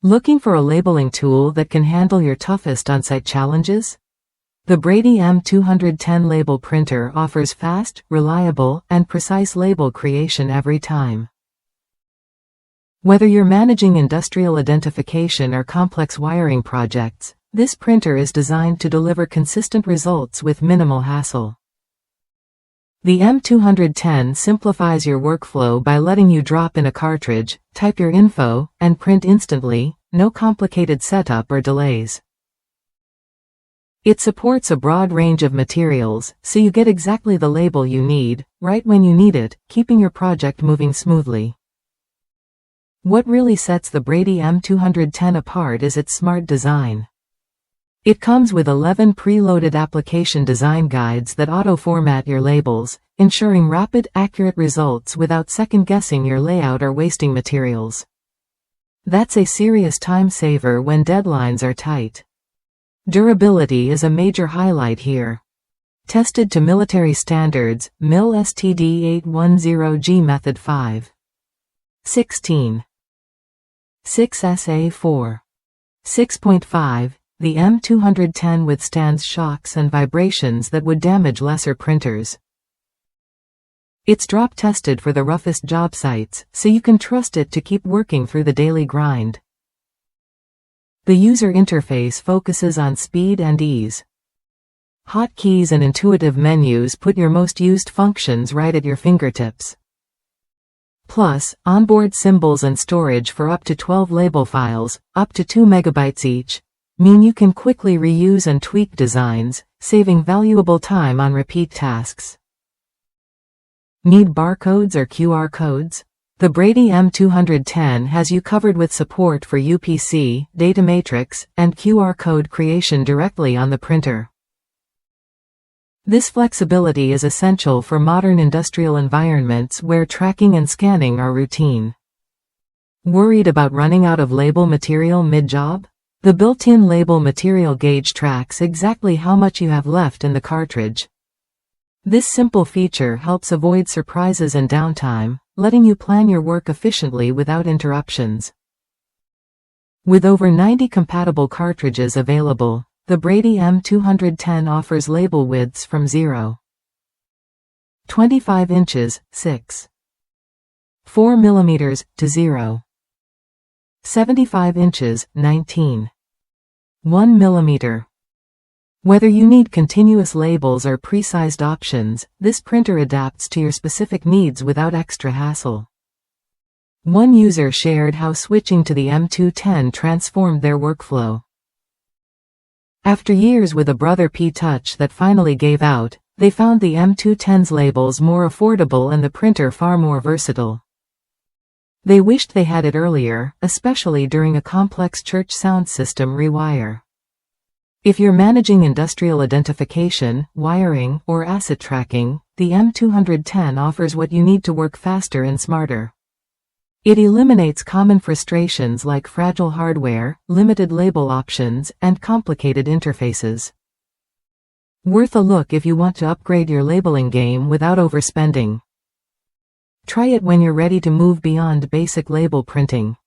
Looking for a labeling tool that can handle your toughest on-site challenges? The Brady M210 Label Printer offers fast, reliable, and precise label creation every time. Whether you're managing industrial identification or complex wiring projects, this printer is designed to deliver consistent results with minimal hassle. The M210 simplifies your workflow by letting you drop in a cartridge, type your info, and print instantly, no complicated setup or delays. It supports a broad range of materials, so you get exactly the label you need, right when you need it, keeping your project moving smoothly. What really sets the Brady M210 apart is its smart design. It comes with 11 preloaded application design guides that auto-format your labels, ensuring rapid, accurate results without second-guessing your layout or wasting materials. That's a serious time saver when deadlines are tight. Durability is a major highlight here. Tested to military standards, MIL STD 810G Method 5. 16. 6SA4. 6.5. The M210 withstands shocks and vibrations that would damage lesser printers. It's drop-tested for the roughest job sites, so you can trust it to keep working through the daily grind. The user interface focuses on speed and ease. Hotkeys and intuitive menus put your most used functions right at your fingertips. Plus, onboard symbols and storage for up to 12 label files, up to 2 megabytes each, mean you can quickly reuse and tweak designs, saving valuable time on repeat tasks. Need barcodes or QR codes? The Brady M210 has you covered with support for UPC, data matrix, and QR code creation directly on the printer. This flexibility is essential for modern industrial environments where tracking and scanning are routine. Worried about running out of label material mid-job? The built-in label material gauge tracks exactly how much you have left in the cartridge. This simple feature helps avoid surprises and downtime, letting you plan your work efficiently without interruptions. With over 90 compatible cartridges available, the Brady M210 offers label widths from 0. 25 inches, 6. 4 mm, to 0. 75 inches, 19. 1 mm. Whether you need continuous labels or pre-sized options, this printer adapts to your specific needs without extra hassle. One user shared how switching to the M210 transformed their workflow. After years with a Brother P Touch that finally gave out, they found the M210's labels more affordable and the printer far more versatile. They wished they had it earlier, especially during a complex church sound system rewire. If you're managing industrial identification, wiring, or asset tracking, the M210 offers what you need to work faster and smarter. It eliminates common frustrations like fragile hardware, limited label options, and complicated interfaces. Worth a look if you want to upgrade your labeling game without overspending. Try it when you're ready to move beyond basic label printing.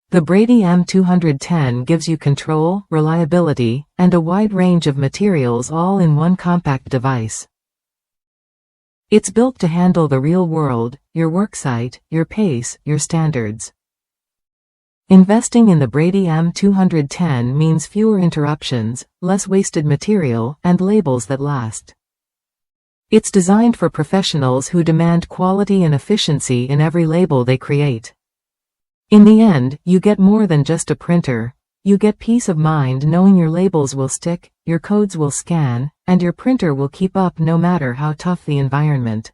The Brady M210 gives you control, reliability, and a wide range of materials all in one compact device. It's built to handle the real world, your worksite, your pace, your standards. Investing in the Brady M210 means fewer interruptions, less wasted material, and labels that last. It's designed for professionals who demand quality and efficiency in every label they create. In the end, you get more than just a printer. You get peace of mind knowing your labels will stick, your codes will scan, and your printer will keep up no matter how tough the environment.